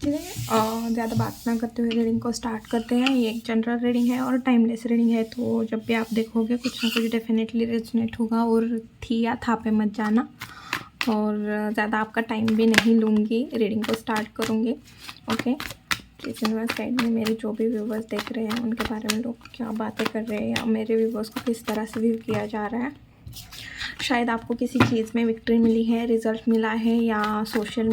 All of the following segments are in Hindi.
चलिए ज़्यादा बात ना करते हुए रीडिंग को स्टार्ट करते हैं। ये एक जनरल रीडिंग है और टाइमलेस रीडिंग है, तो जब भी आप देखोगे कुछ ना कुछ डेफिनेटली रेजोनेट होगा। और थी या था पे मत जाना, और ज़्यादा आपका टाइम भी नहीं लूँगी, रीडिंग को स्टार्ट करूँगी। ओके, प्लीज़ यूनिवर्स गाइड में मेरे जो भी व्यूवर्स देख रहे हैं उनके बारे में लोग क्या बातें कर रहे हैं या मेरे व्यूवर्स को किस तरह से व्यू किया जा रहा है। शायद आपको किसी चीज़ में विक्ट्री मिली है, रिज़ल्ट मिला है, या सोशल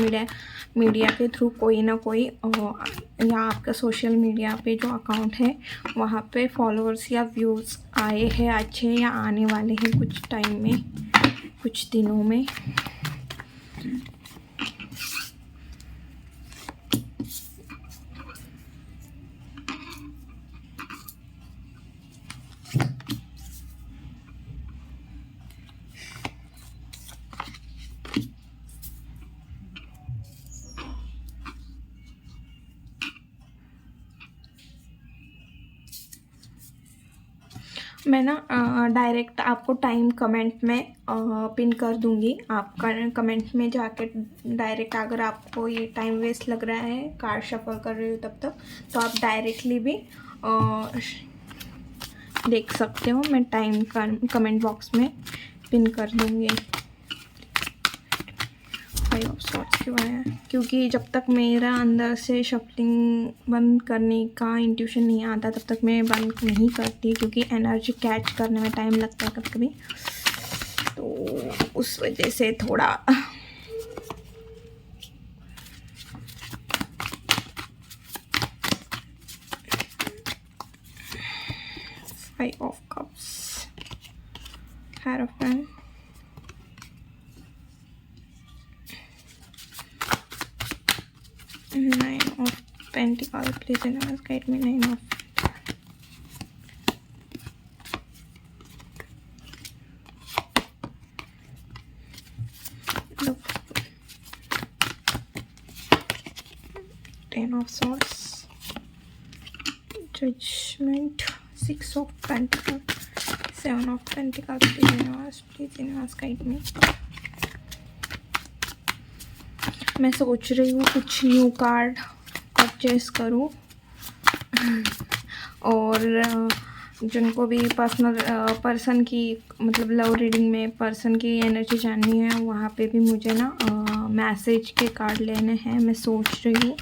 मीडिया के थ्रू कोई ना कोई या आपका सोशल मीडिया पे जो अकाउंट है वहाँ पे फॉलोअर्स या व्यूज़ आए हैं अच्छे, या आने वाले हैं कुछ टाइम में, कुछ दिनों में। मैं ना डायरेक्ट आपको टाइम कमेंट में पिन कर दूंगी। आप कमेंट में जाके डायरेक्ट, अगर आपको ये टाइम वेस्ट लग रहा है कार्ड शफल कर रही हो तब तक, तो आप डायरेक्टली भी देख सकते हो। मैं टाइम कमेंट बॉक्स में पिन कर दूंगी। फाइव ऑफ सॉर्ड्स क्यों आया? क्योंकि जब तक मेरा अंदर से शफलिंग बंद करने का इंट्यूशन नहीं आता तब तक मैं बंद नहीं करती, क्योंकि एनर्जी कैच करने में टाइम लगता है कभी कभी, तो उस वजह से थोड़ा five of cups, hierophant, Nine of Pentacles. Please universe guide me. Nine of Ten of Swords, Judgment, Six of Pentacles, Seven of Pentacles. Please universe guide me. मैं सोच रही हूँ कुछ न्यू कार्ड परचेस करूँ, और जिनको भी पर्सन की मतलब लव रीडिंग में पर्सन की एनर्जी जाननी है वहाँ पे भी मुझे ना मैसेज के कार्ड लेने हैं। मैं सोच रही हूँ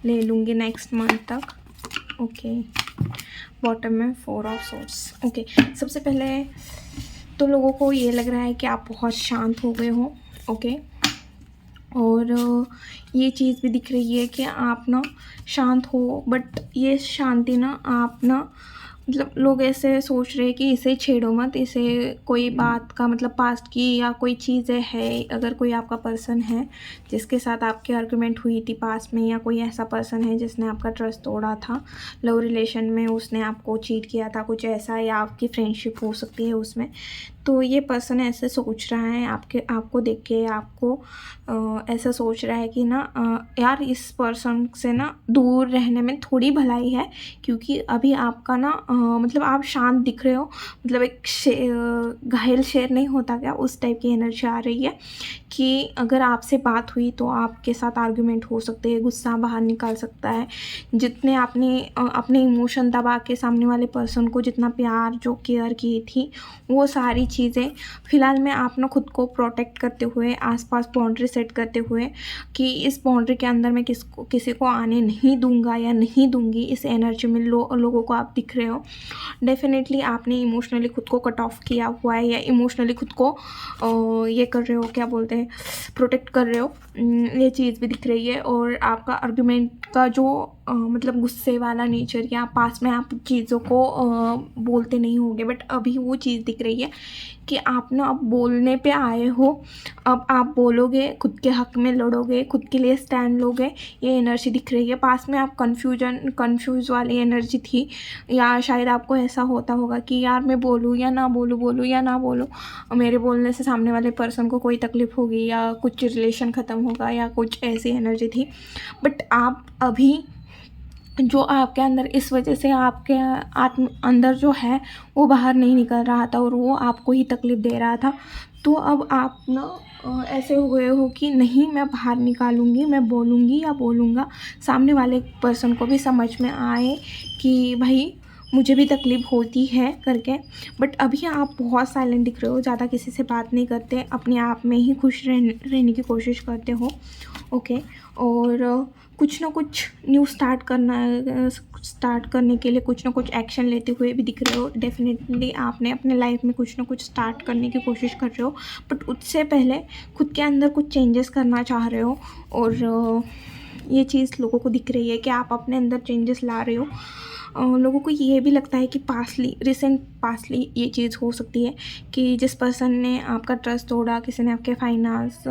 ले लूँगी नेक्स्ट मंथ तक। ओके, बॉटम में फोर ऑफ सोर्स। ओके, सबसे पहले तो लोगों को ये लग रहा है कि आप बहुत शांत हो गए हो। ओके, और ये चीज़ भी दिख रही है कि आप ना शांत हो, बट ये शांति ना आप ना मतलब लोग ऐसे सोच रहे हैं कि इसे छेड़ो मत, इसे कोई बात का मतलब पास्ट की या कोई चीज़ें है, अगर कोई आपका पर्सन है जिसके साथ आपकी आर्गुमेंट हुई थी पास्ट में, या कोई ऐसा पर्सन है जिसने आपका ट्रस्ट तोड़ा था लव रिलेशन में, उसने आपको चीट किया था कुछ ऐसा, या आपकी फ्रेंडशिप हो सकती है उसमें, तो ये पर्सन ऐसे सोच रहा है आपको देख के, आपको ऐसा सोच रहा है कि ना यार इस पर्सन से ना दूर रहने में थोड़ी भलाई है, क्योंकि अभी आपका ना मतलब आप शांत दिख रहे हो, मतलब एक घायल शेर नहीं होता क्या, उस टाइप की एनर्जी आ रही है कि अगर आपसे बात हुई तो आपके साथ आर्गुमेंट हो सकते हैं, गुस्सा बाहर निकाल सकता है। जितने आपने अपने इमोशन दबा के सामने वाले पर्सन को जितना प्यार जो केयर की थी, वो सारी चीज़ें फ़िलहाल में आप ना खुद को प्रोटेक्ट करते हुए, आसपास बाउंड्री सेट करते हुए कि इस बाउंड्री के अंदर मैं किसी को आने नहीं दूंगा या नहीं दूंगी, इस एनर्जी में लोगों को आप दिख रहे हो। डेफिनेटली आपने इमोशनली खुद को कट ऑफ किया हुआ है, या इमोशनली खुद को ये कर रहे हो, क्या बोलते हैं, प्रोटेक्ट कर रहे हो, ये चीज़ भी दिख रही है। और आपका आर्गुमेंट का जो मतलब गुस्से वाला नेचर, या पास में आप चीज़ों को बोलते नहीं होंगे, बट अभी वो चीज़ दिख रही है कि आप ना अब बोलने पे आए हो, अब आप बोलोगे, खुद के हक में लड़ोगे, खुद के लिए स्टैंड लोगे, ये एनर्जी दिख रही है। पास में आप कंफ्यूज वाली एनर्जी थी, या शायद आपको ऐसा होता होगा कि यार मैं बोलूँ या ना बोलूँ, बोलूँ या ना बोलूँ, मेरे बोलने से सामने वाले पर्सन को कोई तकलीफ़ होगी, या कुछ रिलेशन ख़त्म होगा, या कुछ ऐसी एनर्जी थी। बट आप अभी जो आपके अंदर इस वजह से आपके अंदर जो है वो बाहर नहीं निकल रहा था, और वो आपको ही तकलीफ़ दे रहा था, तो अब आप ना ऐसे हो गए हो कि नहीं मैं बाहर निकालूँगी, मैं बोलूँगी या बोलूँगा, सामने वाले पर्सन को भी समझ में आए कि भाई मुझे भी तकलीफ़ होती है करके। बट अभी आप बहुत साइलेंट दिख रहे हो, ज़्यादा किसी से बात नहीं करते, अपने आप में ही खुश रहने की कोशिश करते हो। ओके। और कुछ ना कुछ न्यू स्टार्ट करने के लिए कुछ ना कुछ एक्शन लेते हुए भी दिख रहे हो। डेफिनेटली आपने अपने लाइफ में कुछ ना कुछ स्टार्ट करने की कोशिश कर रहे हो, बट उससे पहले खुद के अंदर कुछ चेंजेस करना चाह रहे हो। और ये चीज़ लोगों को दिख रही है कि आप अपने अंदर चेंजेस ला रहे हो। लोगों को ये भी लगता है कि रिसेंट पास्टली ये चीज़ हो सकती है कि जिस पर्सन ने आपका ट्रस्ट तोड़ा, किसी ने आपके फाइनेंस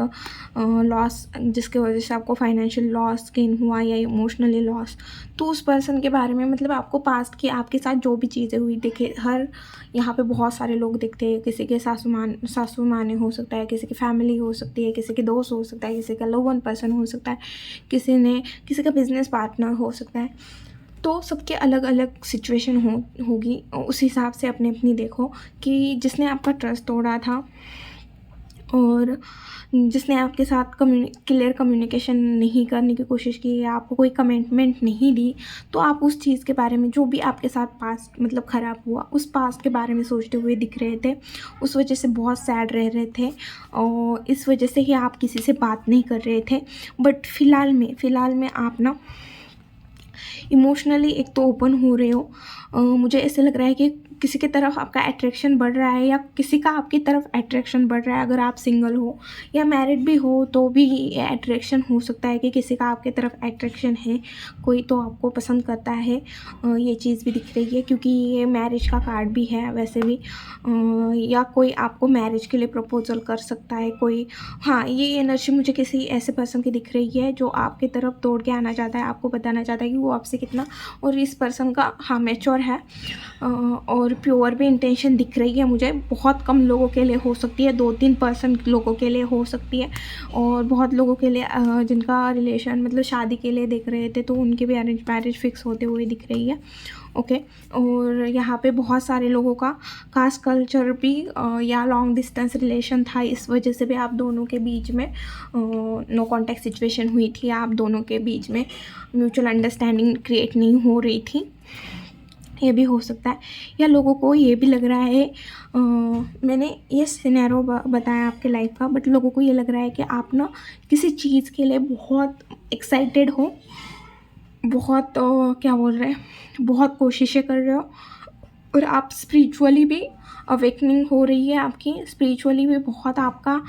लॉस, जिसके वजह से आपको फाइनेंशियल लॉस गेन हुआ या इमोशनली लॉस, तो उस पर्सन के बारे में मतलब आपको पास्ट की आपके साथ जो भी चीज़ें हुई, देखिए हर यहाँ पे बहुत सारे लोग दिखते हैं। किसी के सासू माँ हो सकता है, किसी की फैमिली हो सकती है, किसी के दोस्त हो सकता है, किसी का लव वन पर्सन हो सकता है, किसी का बिजनेस पार्टनर हो सकता है। तो सबके अलग अलग सिचुएशन होगी। उस हिसाब से अपनी देखो कि जिसने आपका ट्रस्ट तोड़ा था और जिसने आपके साथ क्लियर कम्युनिकेशन नहीं करने की कोशिश की या आपको कोई कमिटमेंट नहीं दी, तो आप उस चीज़ के बारे में, जो भी आपके साथ पास्ट मतलब ख़राब हुआ, उस पास्ट के बारे में सोचते हुए दिख रहे थे। उस वजह से बहुत सैड रह रहे थे और इस वजह से ही आप किसी से बात नहीं कर रहे थे। बट फ़िलहाल में आप ना इमोशनली एक तो ओपन हो रहे हो। मुझे ऐसे लग रहा है कि किसी की तरफ आपका अट्रैक्शन बढ़ रहा है या किसी का आपकी तरफ अट्रैक्शन बढ़ रहा है। अगर आप सिंगल हो या मैरिड भी हो तो भी ये अट्रैक्शन हो सकता है कि किसी का आपके तरफ अट्रैक्शन है, कोई तो आपको पसंद करता है। ये चीज़ भी दिख रही है क्योंकि ये मैरिज का कार्ड भी है वैसे भी। या कोई आपको मैरिज के लिए प्रपोजल कर सकता है कोई। हाँ, ये एनर्जी मुझे किसी ऐसे पर्सन की दिख रही है जो आपकी तरफ दौड़ के आना चाहता है, आपको बताना चाहता है कि वो आपसे कितना, और इस पर्सन का हाँ मैच्योर है और प्योर भी इंटेंशन दिख रही है मुझे। बहुत कम लोगों के लिए हो सकती है, 2-3% लोगों के लिए हो सकती है, और बहुत लोगों के लिए जिनका रिलेशन मतलब शादी के लिए देख रहे थे तो उनकी भी अरेंज मैरिज फिक्स होते हुए दिख रही है। ओके। और यहाँ पे बहुत सारे लोगों का कास्ट कल्चर भी या लॉन्ग डिस्टेंस रिलेशन था, इस वजह से भी आप दोनों के बीच में नो कॉन्टैक्ट सिचुएशन हुई थी, आप दोनों के बीच में म्यूचुअल अंडरस्टैंडिंग क्रिएट नहीं हो रही थी, ये भी हो सकता है। या लोगों को ये भी लग रहा है, मैंने ये सिनेरियो बताया आपके लाइफ का, बट लोगों को ये लग रहा है कि आप ना किसी चीज़ के लिए बहुत एक्साइटेड हो, बहुत क्या बोल रहे हैं, बहुत कोशिशें कर रहे हो, और आप स्पिरिचुअली भी अवेकनिंग हो रही है आपकी, स्पिरिचुअली भी बहुत आपका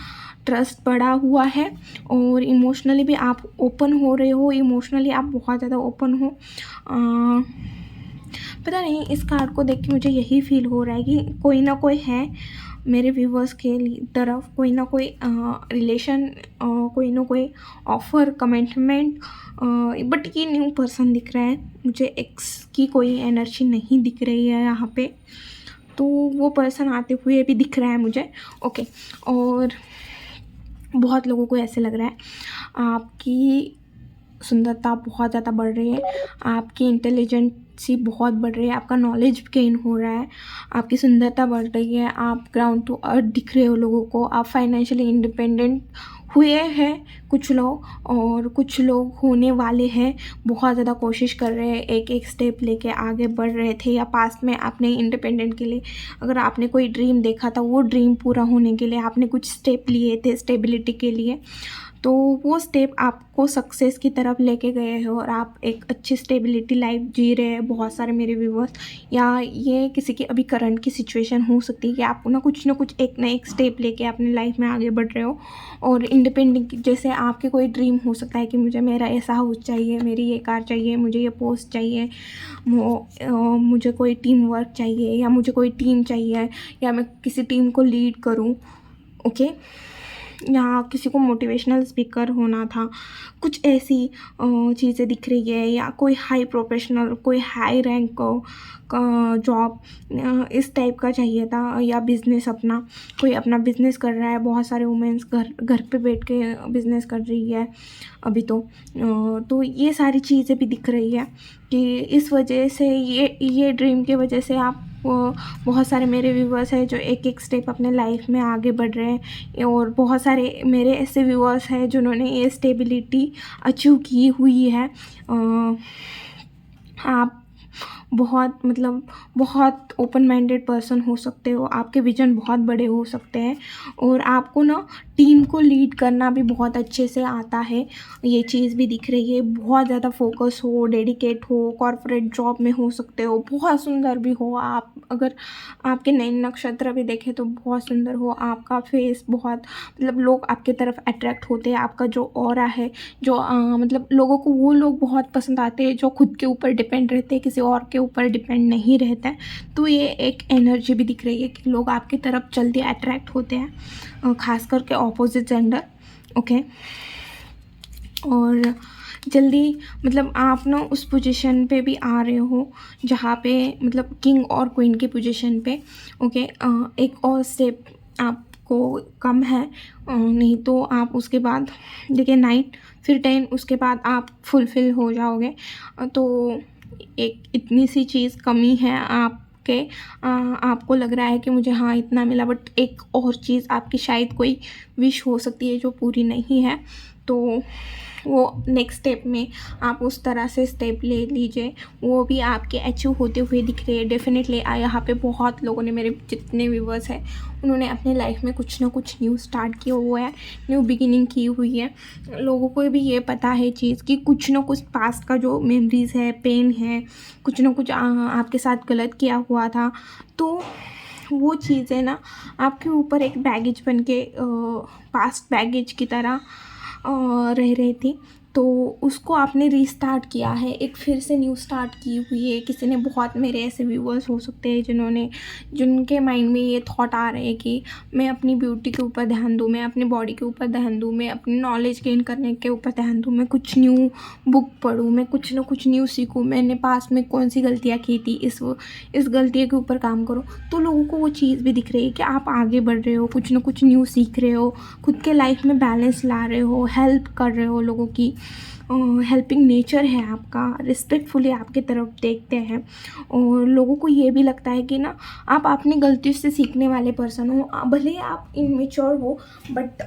ट्रस्ट बढ़ा हुआ है, और इमोशनली भी आप ओपन हो रहे हो। इमोशनली आप बहुत ज़्यादा ओपन हो। पता नहीं, इस कार्ड को देख के मुझे यही फील हो रहा है कि कोई ना कोई है मेरे व्यूवर्स के तरफ, कोई ना कोई रिलेशन, कोई ना कोई ऑफ़र, कमिटमेंट। बट ये न्यू पर्सन दिख रहा है मुझे, एक्स की कोई एनर्जी नहीं दिख रही है यहाँ पे, तो वो पर्सन आते हुए भी दिख रहा है मुझे। ओके। और बहुत लोगों को ऐसे लग रहा है आपकी सुंदरता बहुत ज़्यादा बढ़ रही है, आपकी इंटेलिजेंसी बहुत बढ़ रही है, आपका नॉलेज गेन हो रहा है, आपकी सुंदरता बढ़ रही है, आप ग्राउंड टू अर्थ दिख रहे हो लोगों को, आप फाइनेंशियली इंडिपेंडेंट हुए हैं कुछ लोग, और कुछ लोग होने वाले हैं, बहुत ज़्यादा कोशिश कर रहे हैं, एक एक स्टेप लेके आगे बढ़ रहे थे, या पास्ट में आपने इंडिपेंडेंट के लिए अगर आपने कोई ड्रीम देखा था, वो ड्रीम पूरा होने के लिए आपने कुछ स्टेप लिए थे स्टेबिलिटी के लिए, तो वो स्टेप आपको सक्सेस की तरफ लेके गए हो और आप एक अच्छी स्टेबिलिटी लाइफ जी रहे हैं। बहुत सारे मेरे व्यूवर्स, या ये किसी की अभी करंट की सिचुएशन हो सकती है कि आप ना कुछ एक ना एक स्टेप लेके अपने लाइफ में आगे बढ़ रहे हो, और इंडिपेंडेंट जैसे आपके कोई ड्रीम हो सकता है कि मुझे मेरा ऐसा हाउस चाहिए, मेरी ये कार चाहिए, मुझे ये पोस्ट चाहिए, मुझे कोई टीम वर्क चाहिए, या मुझे कोई टीम चाहिए, या मैं किसी टीम को लीड करूँ। ओके। या किसी को मोटिवेशनल स्पीकर होना था, कुछ ऐसी चीज़ें दिख रही है, या कोई हाई प्रोफेशनल, कोई हाई रैंक का जॉब इस टाइप का चाहिए था, या बिज़नेस कोई अपना बिज़नेस कर रहा है। बहुत सारे वुमेन्स घर पे बैठ के बिज़नेस कर रही है अभी तो ये सारी चीज़ें भी दिख रही है कि इस वजह से ये ड्रीम की वजह से आप वो बहुत सारे मेरे व्यूअर्स हैं जो एक एक स्टेप अपने लाइफ में आगे बढ़ रहे हैं, और बहुत सारे मेरे ऐसे व्यूअर्स हैं जिन्होंने ये स्टेबिलिटी अचीव की हुई है। आप बहुत मतलब बहुत ओपन माइंडेड पर्सन हो सकते हो, आपके विजन बहुत बड़े हो सकते हैं, और आपको ना टीम को लीड करना भी बहुत अच्छे से आता है, ये चीज़ भी दिख रही है। बहुत ज़्यादा फोकस हो, डेडिकेट हो, कॉर्पोरेट जॉब में हो सकते हो, बहुत सुंदर भी हो आप। अगर आपके नए नक्षत्र भी देखें तो बहुत सुंदर हो, आपका फेस बहुत मतलब लोग आपके तरफ अट्रैक्ट होते हैं। आपका जो ऑरा है, जो मतलब लोगों को वो लोग बहुत पसंद आते हैं जो खुद के ऊपर डिपेंड रहते हैं, किसी और के ऊपर डिपेंड नहीं रहते हैं। तो ये एक एनर्जी भी दिख रही है कि लोग आपकी तरफ जल्दी अट्रैक्ट होते हैं, खास करके ऑपोजिट जेंडर। ओके, और जल्दी मतलब आप ना उस पोजीशन पे भी आ रहे हो जहाँ पे मतलब किंग और क्वीन की पोजीशन पे। ओके, एक और स्टेप आपको कम है, नहीं तो आप उसके बाद देखिए 9 फिर 10, उसके बाद आप फुलफ़िल हो जाओगे। तो एक इतनी सी चीज़ कमी है आपके, आपको लग रहा है कि मुझे हाँ इतना मिला, बट एक और चीज़ आपकी शायद कोई विश हो सकती है जो पूरी नहीं है। तो वो नेक्स्ट स्टेप में आप उस तरह से स्टेप ले लीजिए, वो भी आपके अचीव होते हुए दिख रहे हैं डेफिनेटली। यहाँ पे बहुत लोगों ने, मेरे जितने व्यूवर्स हैं उन्होंने अपने लाइफ में कुछ ना कुछ न्यू स्टार्ट किया हुआ है, न्यू बिगिनिंग की हुई है। लोगों को भी ये पता है चीज़ कि कुछ ना कुछ पास्ट का जो मेमोरीज़ है, पेन है, कुछ ना कुछ आपके साथ गलत किया हुआ था, तो वो चीज़ें ना आपके ऊपर एक बैगेज बन के पास्ट बैगेज की तरह रह रही थी। तो उसको आपने रीस्टार्ट किया है, एक फिर से न्यू स्टार्ट की हुई है। किसी ने, बहुत मेरे ऐसे व्यूअर्स हो सकते हैं जिनके माइंड में ये थॉट आ रहे हैं कि मैं अपनी ब्यूटी के ऊपर ध्यान दूँ, मैं अपनी बॉडी के ऊपर ध्यान दूँ, मैं अपनी नॉलेज गेन करने के ऊपर ध्यान दूँ, मैं कुछ न्यू बुक पढूँ, मैं कुछ ना कुछ न्यू सीखूँ, मैंने पास्ट में कौन सी गलतियाँ की थी, इस गलती के ऊपर काम करो। तो लोगों को वो चीज़ भी दिख रही है कि आप आगे बढ़ रहे हो, कुछ ना कुछ न्यू सीख रहे हो, खुद के लाइफ में बैलेंस ला रहे हो, हेल्प कर रहे हो लोगों की, हेल्पिंग नेचर है आपका, रिस्पेक्टफुली आपके तरफ देखते हैं। और लोगों को ये भी लगता है कि ना आप अपनी गलतियों से सीखने वाले पर्सन हो, भले ही आप इमेच्योर हो, बट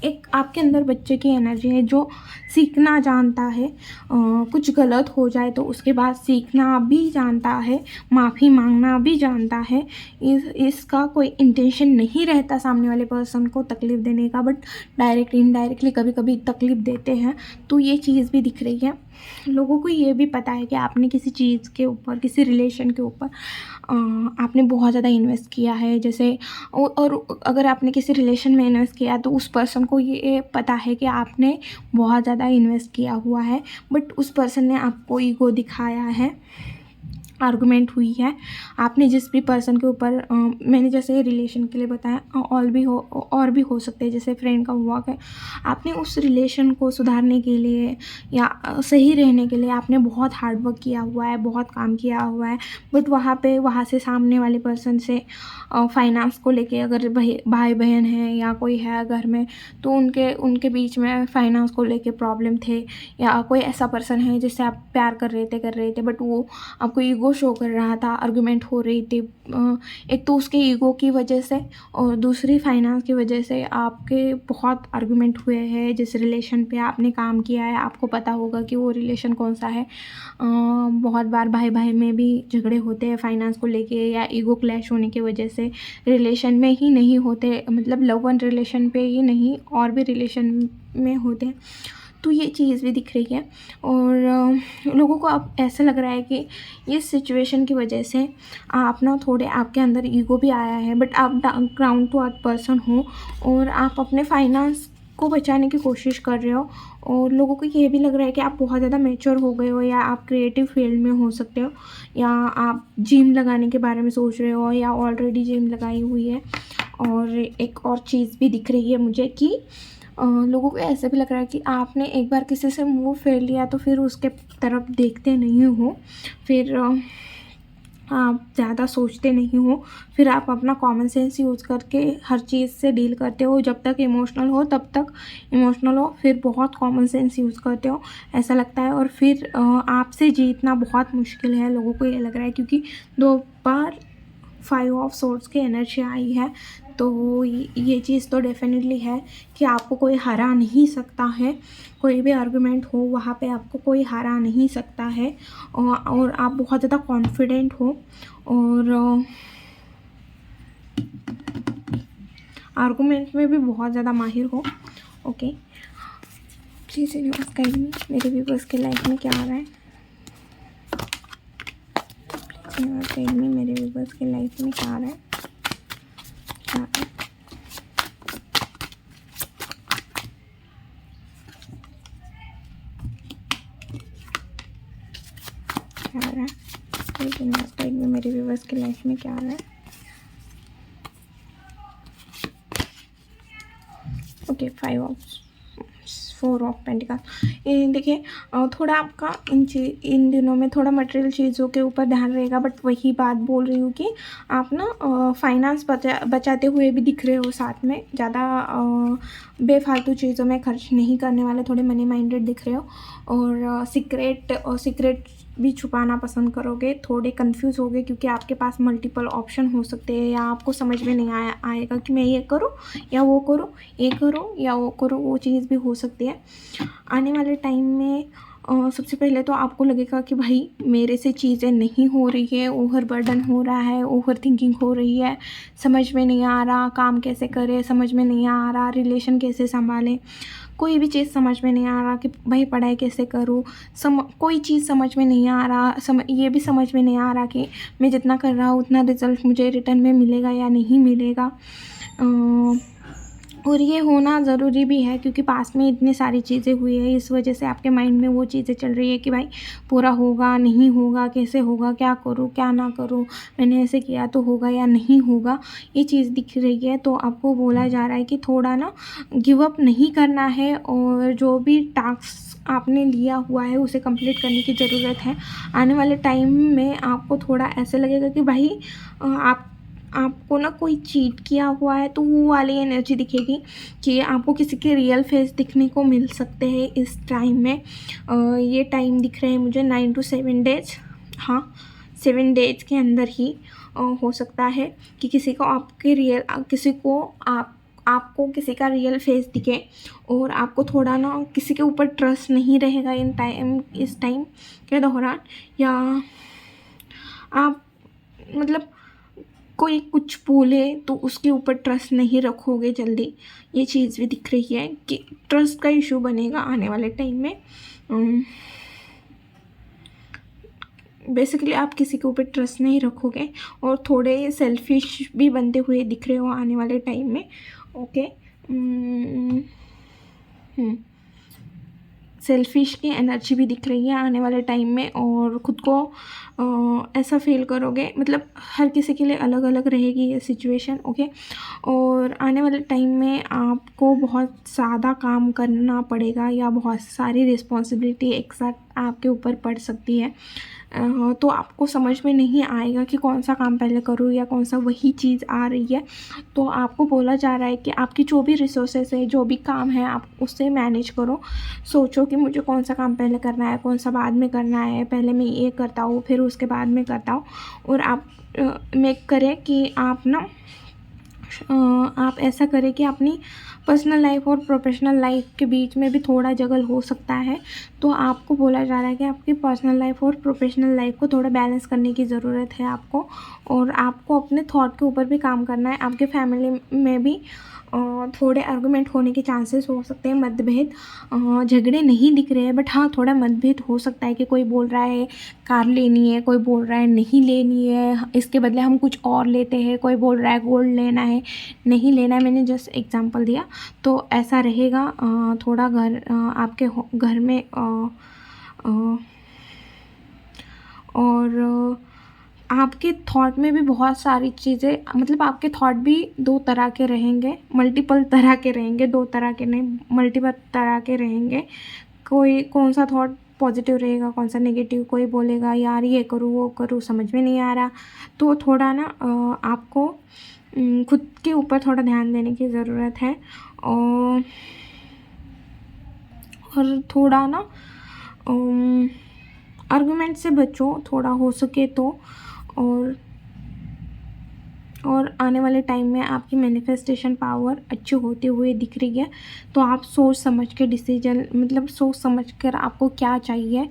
एक आपके अंदर बच्चे की एनर्जी है जो सीखना जानता है। कुछ गलत हो जाए तो उसके बाद सीखना भी जानता है, माफ़ी मांगना भी जानता है। इसका कोई इंटेंशन नहीं रहता सामने वाले पर्सन को तकलीफ़ देने का, बट डायरेक्टली इनडायरेक्टली कभी कभी तकलीफ़ देते हैं। तो ये चीज़ भी दिख रही है। लोगों को ये भी पता है कि आपने किसी चीज़ के ऊपर, किसी रिलेशन के ऊपर आपने बहुत ज़्यादा इन्वेस्ट किया है। जैसे और अगर आपने किसी रिलेशन में इन्वेस्ट किया तो उस पर्सन को ये पता है कि आपने बहुत ज़्यादा इन्वेस्ट किया हुआ है, बट उस पर्सन ने आपको ईगो दिखाया है, आर्गुमेंट हुई है। आपने जिस भी पर्सन के ऊपर मैंने जैसे रिलेशन के लिए बताया, और भी हो सकते हैं, जैसे फ्रेंड का हुआ कि आपने उस रिलेशन को सुधारने के लिए या सही रहने के लिए आपने बहुत हार्ड वर्क किया हुआ है, बहुत काम किया हुआ है, बट वहाँ से सामने वाले पर्सन से फाइनेंस को लेके, अगर भाई बहन हैं या कोई है घर में, तो उनके बीच में फाइनेंस को लेके प्रॉब्लम थे, या कोई ऐसा पर्सन है जिससे आप प्यार कर रहे थे बट वो आपको ईगो शो कर रहा था, आर्गुमेंट हो रही थी। एक तो उसके ईगो की वजह से और दूसरी फाइनेंस की वजह से आपके बहुत आर्गुमेंट हुए हैं। जिस रिलेशन पे आपने काम किया है आपको पता होगा कि वो रिलेशन कौन सा है। बहुत बार भाई भाई में भी झगड़े होते हैं फाइनेंस को लेके, या ईगो क्लैश होने की वजह से रिलेशन में ही नहीं होते, मतलब लव वन रिलेशन पे ही नहीं और भी रिलेशन में होते हैं। तो ये चीज़ भी दिख रही है, और लोगों को अब ऐसा लग रहा है कि इस सिचुएशन की वजह से आप ना थोड़े, आपके अंदर ईगो भी आया है, बट आप ग्राउंड टू अर्थ पर्सन हो और आप अपने फाइनेंस को बचाने की कोशिश कर रहे हो। और लोगों को ये भी लग रहा है कि आप बहुत ज़्यादा मैच्योर हो गए हो, या आप क्रिएटिव फील्ड में हो सकते हो, या आप जिम लगाने के बारे में सोच रहे हो, या ऑलरेडी जिम लगाई हुई है। और एक और चीज़ भी दिख रही है मुझे कि लोगों को ऐसे भी लग रहा है कि आपने एक बार किसी से मुँह फेर लिया तो फिर उसके तरफ देखते नहीं हो, फिर आप ज़्यादा सोचते नहीं हो, फिर आप अपना कॉमन सेंस यूज़ करके हर चीज़ से डील करते हो। जब तक इमोशनल हो तब तक इमोशनल हो, फिर बहुत कॉमन सेंस यूज़ करते हो ऐसा लगता है। और फिर आपसे जीतना बहुत मुश्किल है, लोगों को ये लग रहा है, क्योंकि 2 बार 5 ऑफ सोर्ड्स की एनर्जी आई है। तो ये चीज़ तो डेफिनेटली है कि आपको कोई हरा नहीं सकता है। कोई भी आर्गुमेंट हो वहाँ पे आपको कोई हरा नहीं सकता है। और आप बहुत ज़्यादा कॉन्फिडेंट हो और आर्गुमेंट में भी बहुत ज़्यादा माहिर हो। Okay, please universe guide me, मेरे व्यूअर्स के लाइफ में क्या आ रहा है। यूनिवर्स गाइड मी, मेरे व्यूअर्स के लाइफ में क्या आ रहा है, क्या आ रहा है। क्या आ रहा है, यूनिवर्स गाइड मी, मेरे व्यूअर्स के लाइफ में क्या आ रहा है। Okay, 4 of pentacle. देखिए, थोड़ा आपका इन दिनों में थोड़ा मटेरियल चीज़ों के ऊपर ध्यान रहेगा, बट वही बात बोल रही हूँ कि आप ना फाइनेंस बचाते हुए भी दिख रहे हो, साथ में ज़्यादा बेफालतू चीज़ों में खर्च नहीं करने वाले, थोड़े मनी माइंडेड दिख रहे हो। और सीक्रेट भी छुपाना पसंद करोगे, थोड़े कंफ्यूज होगे क्योंकि आपके पास मल्टीपल ऑप्शन हो सकते हैं, या आपको समझ में नहीं आएगा कि मैं ये करूँ या वो करूँ, ये करूँ या वो करूँ, वो चीज़ भी हो सकती है। आने वाले टाइम में सबसे पहले तो आपको लगेगा कि भाई मेरे से चीज़ें नहीं हो रही है, ओवर बर्डन हो रहा है, ओवर थिंकिंग हो रही है, समझ में नहीं आ रहा काम कैसे करें, समझ में नहीं आ रहा रिलेशन कैसे संभालें, कोई भी चीज़ समझ में नहीं आ रहा कि भाई पढ़ाई कैसे करूँ, कोई चीज़ समझ में नहीं आ रहा, ये भी समझ में नहीं आ रहा कि मैं जितना कर रहा हूँ उतना रिज़ल्ट मुझे रिटर्न में मिलेगा या नहीं मिलेगा। और ये होना ज़रूरी भी है क्योंकि पास में इतनी सारी चीज़ें हुई है, इस वजह से आपके माइंड में वो चीज़ें चल रही है कि भाई पूरा होगा नहीं होगा, कैसे होगा, क्या करूँ क्या ना करूँ, मैंने ऐसे किया तो होगा या नहीं होगा, ये चीज़ दिख रही है। तो आपको बोला जा रहा है कि थोड़ा ना गिव अप नहीं करना है, और जो भी टास्क आपने लिया हुआ है उसे कंप्लीट करने की ज़रूरत है। आने वाले टाइम में आपको थोड़ा ऐसे लगेगा कि भाई आपको ना कोई चीट किया हुआ है, तो वो वाली एनर्जी दिखेगी कि आपको किसी के रियल फेस दिखने को मिल सकते हैं इस टाइम में। ये टाइम दिख रहे हैं मुझे 9 to 7 डेज, हाँ 7 डेज के अंदर ही हो सकता है कि किसी को आपको किसी का रियल फेस दिखे, और आपको थोड़ा ना किसी के ऊपर ट्रस्ट नहीं रहेगा इस टाइम के दौरान, या आप मतलब कोई कुछ बोले तो उसके ऊपर ट्रस्ट नहीं रखोगे जल्दी। ये चीज़ भी दिख रही है कि ट्रस्ट का इशू बनेगा आने वाले टाइम में। बेसिकली आप किसी के ऊपर ट्रस्ट नहीं रखोगे और थोड़े सेल्फिश भी बनते हुए दिख रहे हो आने वाले टाइम में। ओके, सेल्फिश की एनर्जी भी दिख रही है आने वाले टाइम में, और ख़ुद को ऐसा फील करोगे, मतलब हर किसी के लिए अलग अलग रहेगी ये सिचुएशन। ओके, और आने वाले टाइम में आपको बहुत ज़्यादा काम करना पड़ेगा, या बहुत सारी रिस्पॉन्सिबिलिटी एक साथ आपके ऊपर पड़ सकती है। तो आपको समझ में नहीं आएगा कि कौन सा काम पहले करूँ या कौन सा वही चीज़ आ रही है। तो आपको बोला जा रहा है कि आपकी जो भी रिसोर्सेस है, जो भी काम है, आप उससे मैनेज करो। सोचो कि मुझे कौन सा काम पहले करना है, कौन सा बाद में करना है, पहले मैं ये करता हूँ फिर उसके बाद में करता हूँ। और आप मेक करें कि आप ऐसा करें कि अपनी पर्सनल लाइफ और प्रोफेशनल लाइफ के बीच में भी थोड़ा जगल हो सकता है। तो आपको बोला जा रहा है कि आपकी पर्सनल लाइफ और प्रोफेशनल लाइफ को थोड़ा बैलेंस करने की ज़रूरत है आपको, और आपको अपने थॉट के ऊपर भी काम करना है। आपके फैमिली में भी थोड़े आर्गुमेंट होने के चांसेस हो सकते हैं, मतभेद, झगड़े नहीं दिख रहे हैं, बट हाँ थोड़ा मतभेद हो सकता है कि कोई बोल रहा है कार लेनी है, कोई बोल रहा है नहीं लेनी है, इसके बदले हम कुछ और लेते हैं, कोई बोल रहा है गोल्ड लेना है नहीं लेना है। मैंने जस्ट एग्जांपल दिया। तो ऐसा रहेगा थोड़ा आपके घर में और आपके थॉट में भी बहुत सारी चीज़ें, मतलब आपके थॉट भी 2 तरह के रहेंगे, मल्टीपल तरह के रहेंगे, 2 तरह के नहीं मल्टीपल तरह के रहेंगे। कौन सा थॉट पॉजिटिव रहेगा, कौन सा नेगेटिव। कोई बोलेगा यार ये करूँ वो करूँ, समझ में नहीं आ रहा। तो थोड़ा ना आपको खुद के ऊपर थोड़ा ध्यान देने की ज़रूरत है। और थोड़ा ना आर्गुमेंट से बचो थोड़ा हो सके तो। और आने वाले टाइम में आपकी मैनिफेस्टेशन पावर अच्छी होती हुई दिख रही है। तो आप सोच समझ के डिसीजन, मतलब सोच समझ कर आपको क्या चाहिए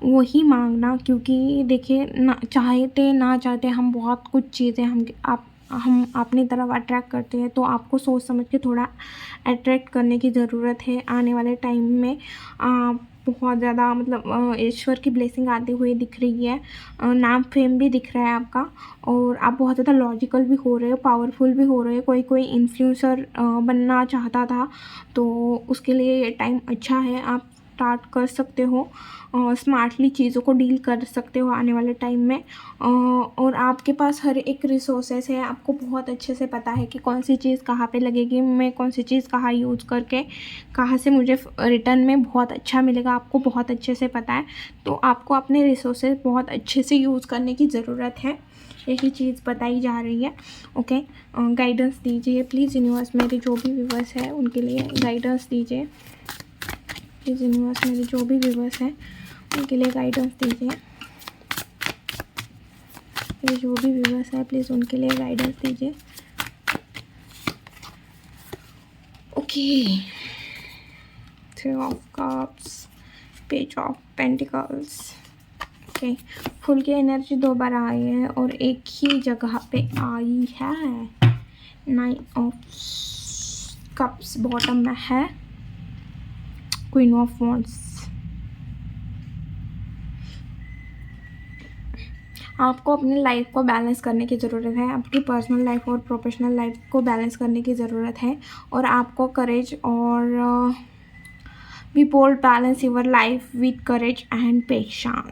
वही मांगना। क्योंकि देखिए ना, चाहते ना चाहते हम बहुत कुछ चीज़ें हम अपनी तरफ अट्रैक्ट करते हैं। तो आपको सोच समझ के थोड़ा अट्रैक्ट करने की ज़रूरत है। आने वाले टाइम में बहुत ज़्यादा मतलब ईश्वर की ब्लेसिंग आती हुई दिख रही है। नाम फेम भी दिख रहा है आपका। और आप बहुत ज़्यादा लॉजिकल भी हो रहे हो, पावरफुल भी हो रहे हो। कोई इन्फ्लुएंसर बनना चाहता था तो उसके लिए टाइम अच्छा है, आप स्टार्ट कर सकते हो। स्मार्टली चीज़ों को डील कर सकते हो आने वाले टाइम में। और आपके पास हर एक रिसोर्सेस है, आपको बहुत अच्छे से पता है कि कौन सी चीज़ कहाँ पे लगेगी, मैं कौन सी चीज़ कहाँ यूज़ करके कहाँ से मुझे रिटर्न में बहुत अच्छा मिलेगा, आपको बहुत अच्छे से पता है। तो आपको अपने रिसोर्सेज बहुत अच्छे से यूज़ करने की ज़रूरत है, यही चीज़ बताई जा रही है। ओके, गाइडेंस दीजिए प्लीज़ यूनिवर्स। मेरे जो भी व्यूवर्स हैं उनके लिए गाइडेंस दीजिए प्लीज़ यूनिवर्स। मेरे जो भी व्यूवर्स हैं उनके लिए गाइडेंस दीजिए। मेरे जो भी व्यूवर्स हैं प्लीज़ उनके लिए गाइडेंस दीजिए। Okay, three of cups, page of pentacles. Okay, full की एनर्जी 2 बार आई है और एक ही जगह पे आई है। 9 ऑफ कप्स बॉटम में है, क्वीन ऑफ वॉन्ड्स। आपको अपनी लाइफ को बैलेंस करने की ज़रूरत है, आपकी पर्सनल लाइफ और प्रोफेशनल लाइफ को बैलेंस करने की ज़रूरत है। और आपको करेज और B bold, balance your life with courage and passion.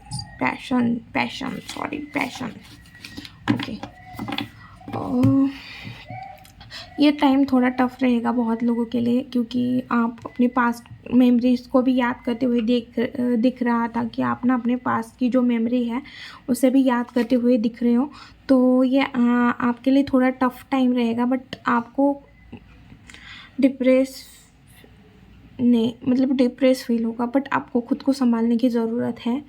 Okay, ये टाइम थोड़ा टफ रहेगा बहुत लोगों के लिए, क्योंकि आप अपने पास्ट मेमोरीज को भी याद करते हुए दिख रहा था कि आप ना अपने पास्ट की जो मेमोरी है उसे भी याद करते हुए दिख रहे हो। तो ये आपके लिए थोड़ा टफ टाइम रहेगा। बट आपको डिप्रेस फील होगा, बट आपको खुद को संभालने की ज़रूरत है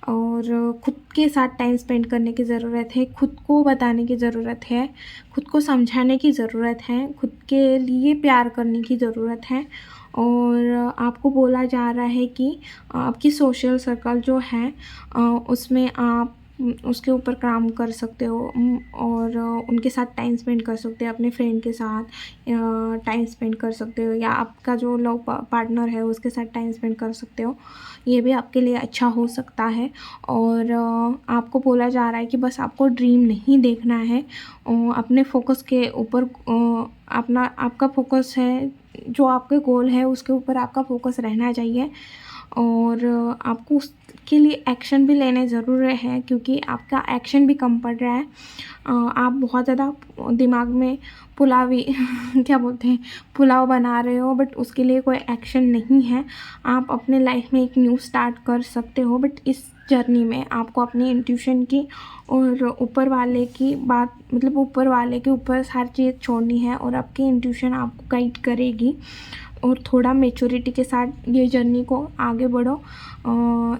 और खुद के साथ टाइम स्पेंड करने की ज़रूरत है, खुद को बताने की ज़रूरत है, खुद को समझाने की ज़रूरत है, खुद के लिए प्यार करने की ज़रूरत है। और आपको बोला जा रहा है कि आपकी सोशल सर्कल जो है उसमें आप उसके ऊपर काम कर सकते हो और उनके साथ टाइम स्पेंड कर सकते हो, अपने फ्रेंड के साथ टाइम स्पेंड कर सकते हो, या आपका जो लव पार्टनर है उसके साथ टाइम स्पेंड कर सकते हो। ये भी आपके लिए अच्छा हो सकता है। और आपको बोला जा रहा है कि बस आपको ड्रीम नहीं देखना है, अपने फोकस के ऊपर आपका फोकस है, जो आपके गोल है उसके ऊपर आपका फोकस रहना चाहिए। और आपको उसके लिए एक्शन भी लेने ज़रूर है, क्योंकि आपका एक्शन भी कम पड़ रहा है। आप बहुत ज़्यादा दिमाग में पुलावी क्या बोलते हैं, पुलाव बना रहे हो, बट उसके लिए कोई एक्शन नहीं है। आप अपने लाइफ में एक न्यू स्टार्ट कर सकते हो, बट इस जर्नी में आपको अपनी इंट्यूशन की और ऊपर वाले की बात, मतलब ऊपर वाले के ऊपर हर चीज़ छोड़नी है और आपकी इंट्यूशन आपको गाइड करेगी। और थोड़ा मैच्योरिटी के साथ ये जर्नी को आगे बढ़ो।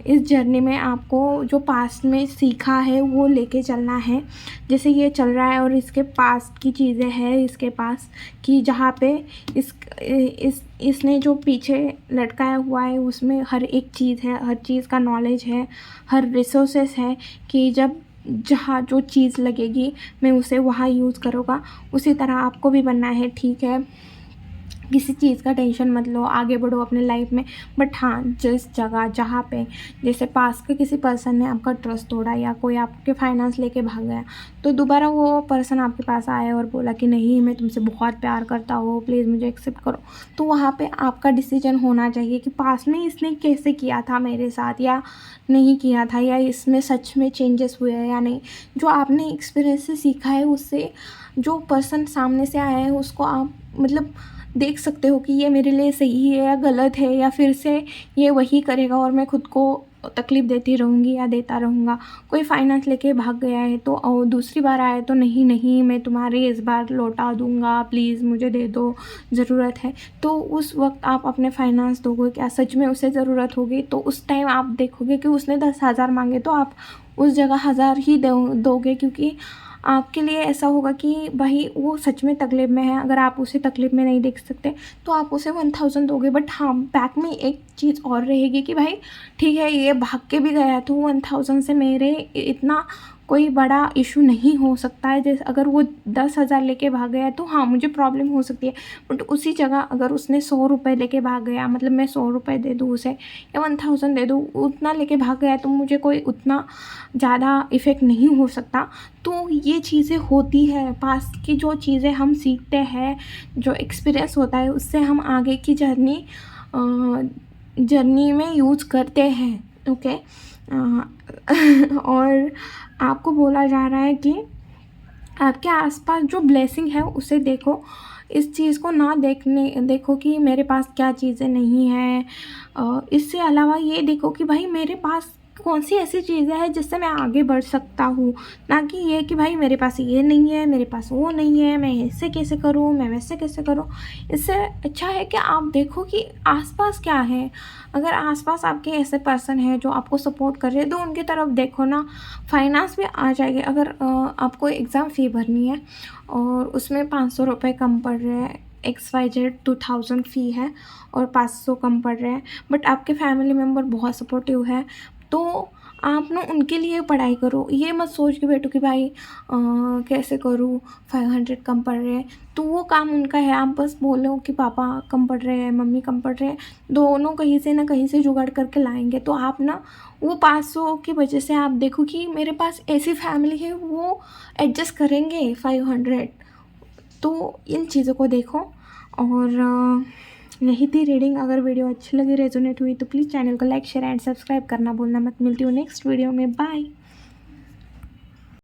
इस जर्नी में आपको जो पास्ट में सीखा है वो लेके चलना है। जैसे ये चल रहा है और इसके पास्ट की चीज़ें हैं इसके पास, कि जहाँ पे इसने जो पीछे लटकाया हुआ है उसमें हर एक चीज़ है, हर चीज़ का नॉलेज है, हर रिसोर्सेस है, कि जहाँ जो चीज़ लगेगी मैं उसे वहाँ यूज़ करूँगा। उसी तरह आपको भी बनना है, ठीक है। किसी चीज़ का टेंशन मत लो, आगे बढ़ो अपने लाइफ में। बट हाँ, जिस जगह जहाँ पे जैसे पास के किसी पर्सन ने आपका ट्रस्ट तोड़ा या कोई आपके फाइनेंस लेके भाग गया, तो दोबारा वो पर्सन आपके पास आया और बोला कि नहीं मैं तुमसे बहुत प्यार करता हूँ, प्लीज़ मुझे एक्सेप्ट करो, तो वहाँ पे आपका डिसीजन होना चाहिए कि पास में इसने कैसे किया था मेरे साथ या नहीं किया था, या इसमें सच में चेंजेस हुए हैं या नहीं। जो आपने एक्सपीरियंस से सीखा है उससे जो पर्सन सामने से आया है उसको आप मतलब देख सकते हो कि ये मेरे लिए सही है या गलत है, या फिर से ये वही करेगा और मैं खुद को तकलीफ़ देती रहूँगी या देता रहूँगा। कोई फाइनेंस लेके भाग गया है तो दूसरी बार आया तो नहीं नहीं मैं तुम्हारे इस बार लौटा दूँगा, प्लीज़ मुझे दे दो, ज़रूरत है। तो उस वक़्त आप अपने फाइनेंस दोगे क्या? सच में उसे ज़रूरत होगी तो उस टाइम आप देखोगे कि उसने 10,000 माँगे तो आप उस जगह 1000 ही दोगे, क्योंकि आपके लिए ऐसा होगा कि भाई वो सच में तकलीफ़ में है। अगर आप उसे तकलीफ़ में नहीं देख सकते तो आप उसे 1000 दोगे। बट हाँ, बैक में एक चीज़ और रहेगी कि भाई ठीक है, ये भाग के भी गया तो 1000 से मेरे इतना कोई बड़ा इशू नहीं हो सकता है। जैसे अगर वो 10,000 लेके भाग गया तो हाँ, मुझे प्रॉब्लम हो सकती है। बट उसी जगह अगर उसने 100 रुपये लेके भाग गया, मतलब मैं 100 रुपये दे दूँ उसे या 1000 दे दूँ, उतना लेके भाग गया तो मुझे कोई उतना ज़्यादा इफ़ेक्ट नहीं हो सकता। तो ये चीज़ें होती है, पास्ट की जो चीज़ें हम सीखते हैं, जो एक्सपीरियंस होता है उससे हम आगे की जर्नी में यूज़ करते हैं। ओके। और आपको बोला जा रहा है कि आपके आसपास जो ब्लेसिंग है उसे देखो। इस चीज़ को ना देखो कि मेरे पास क्या चीज़ें नहीं हैं। इससे अलावा ये देखो कि भाई मेरे पास कौन सी ऐसी चीज़ें हैं जिससे मैं आगे बढ़ सकता हूँ। ना कि ये कि भाई मेरे पास ये नहीं है, मेरे पास वो नहीं है, मैं ऐसे कैसे करूँ, मैं वैसे कैसे करूँ। इससे अच्छा है कि आप देखो कि आसपास क्या है। अगर आसपास आपके ऐसे पर्सन हैं जो आपको सपोर्ट कर रहे हैं तो उनकी तरफ देखो ना। फाइनेंस भी आ जाएगी। अगर आपको एग्ज़ाम फ़ी भरनी है और उसमें 500 रुपये कम पड़ रहे हैं, XYZ 2000 फ़ी है और 500 कम पड़ रहे हैं, बट आपके फैमिली मेम्बर बहुत सपोर्टिव है, तो आप ना उनके लिए पढ़ाई करो। ये मत सोच के बैठो कि भाई कैसे करूँ, 500 कम पड़ रहे हैं। तो वो काम उनका है, आप बस बोलो कि पापा कम पड़ रहे हैं, मम्मी कम पड़ रहे हैं, दोनों कहीं से ना कहीं से जुगाड़ करके लाएंगे। तो आप ना वो 500 की वजह से आप देखो कि मेरे पास ऐसी फैमिली है, वो एडजस्ट करेंगे 500। तो इन चीज़ों को देखो। और यही थी रीडिंग। अगर वीडियो अच्छी लगी, रेजोनेट हुई तो प्लीज़ चैनल को लाइक शेयर एंड सब्सक्राइब करना भूलना मत। मिलती हूँ नेक्स्ट वीडियो में। बाय।